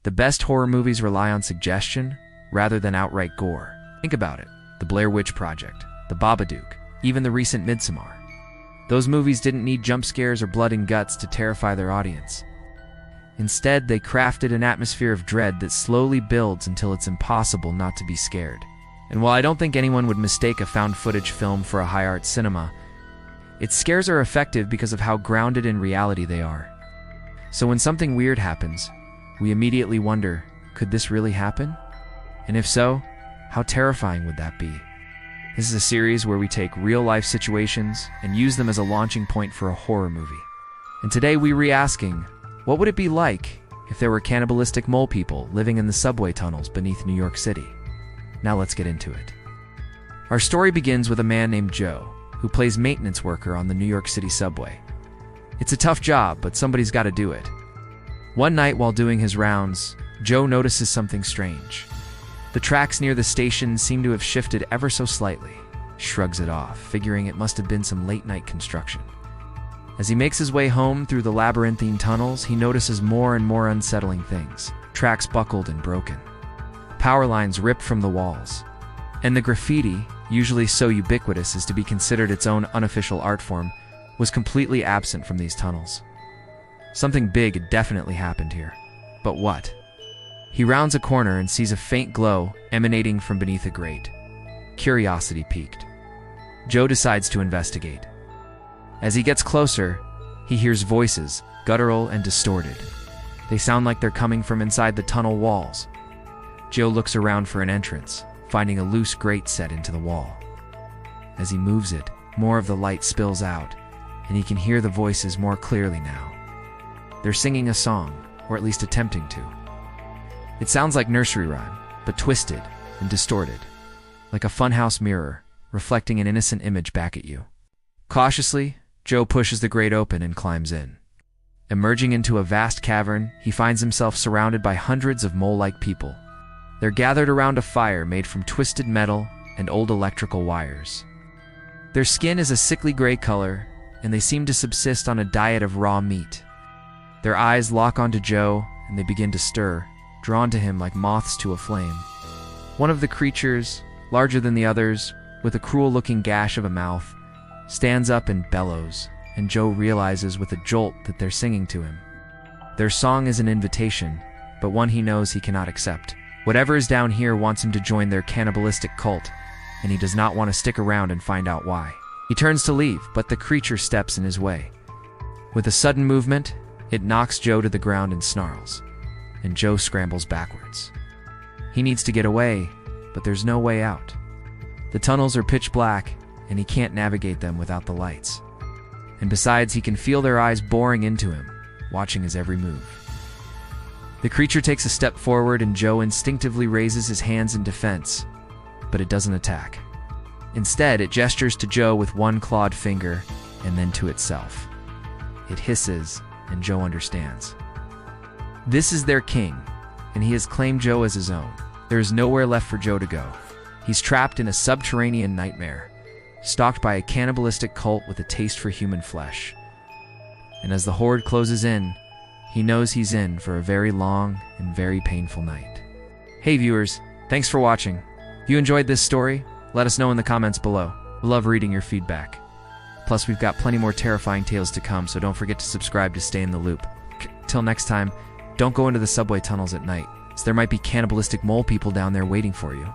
The best horror movies rely on suggestion rather than outright gore. Think about it. The Blair Witch Project, The Babadook, even the recent Midsommar. Those movies didn't need jump scares or blood and guts to terrify their audience. Instead, they crafted an atmosphere of dread that slowly builds until it's impossible not to be scared. And while I don't think anyone would mistake a found footage film for a high art cinema, its scares are effective because of how grounded in reality they are. So when something weird happens, we immediately wonder, could this really happen? And if so, how terrifying would that be? This is a series where we take real-life situations and use them as a launching point for a horror movie. And today we're re-asking, what would it be like if there were cannibalistic mole people living in the subway tunnels beneath New York City? Now let's get into it. Our story begins with a man named Joe, who plays maintenance worker on the New York City subway. It's a tough job, but somebody's got to do it. One night while doing his rounds, Joe notices something strange. The tracks near the station seem to have shifted ever so slightly. Shrugs it off, figuring it must have been some late-night construction. As he makes his way home through the labyrinthine tunnels, he notices more and more unsettling things. Tracks buckled and broken. Power lines ripped from the walls. And the graffiti, usually so ubiquitous as to be considered its own unofficial art form, was completely absent from these tunnels. Something big had definitely happened here. But what? He rounds a corner and sees a faint glow emanating from beneath a grate. Curiosity piqued. Joe decides to investigate. As he gets closer, he hears voices, guttural and distorted. They sound like they're coming from inside the tunnel walls. Joe looks around for an entrance, finding a loose grate set into the wall. As he moves it, more of the light spills out, and he can hear the voices more clearly now. They're singing a song, or at least attempting to. It sounds like nursery rhyme, but twisted and distorted, like a funhouse mirror, reflecting an innocent image back at you. Cautiously, Joe pushes the grate open and climbs in. Emerging into a vast cavern, he finds himself surrounded by hundreds of mole-like people. They're gathered around a fire made from twisted metal and old electrical wires. Their skin is a sickly gray color, and they seem to subsist on a diet of raw meat. Their eyes lock onto Joe, and they begin to stir, drawn to him like moths to a flame. One of the creatures, larger than the others, with a cruel-looking gash of a mouth, stands up and bellows, and Joe realizes with a jolt that they're singing to him. Their song is an invitation, but one he knows he cannot accept. Whatever is down here wants him to join their cannibalistic cult, and he does not want to stick around and find out why. He turns to leave, but the creature steps in his way. With a sudden movement, it knocks Joe to the ground and snarls, and Joe scrambles backwards. He needs to get away, but there's no way out. The tunnels are pitch black, and he can't navigate them without the lights. And besides, he can feel their eyes boring into him, watching his every move. The creature takes a step forward, and Joe instinctively raises his hands in defense, but it doesn't attack. Instead, it gestures to Joe with one clawed finger, and then to itself. It hisses, and Joe understands. This is their king, and he has claimed Joe as his own. There is nowhere left for Joe to go. He's trapped in a subterranean nightmare, stalked by a cannibalistic cult with a taste for human flesh. And as the horde closes in, he knows he's in for a very long and very painful night. Hey viewers, thanks for watching. If you enjoyed this story, let us know in the comments below. We love reading your feedback. Plus, we've got plenty more terrifying tales to come, so don't forget to subscribe to stay in the loop. Till next time, don't go into the subway tunnels at night, as there might be cannibalistic mole people down there waiting for you.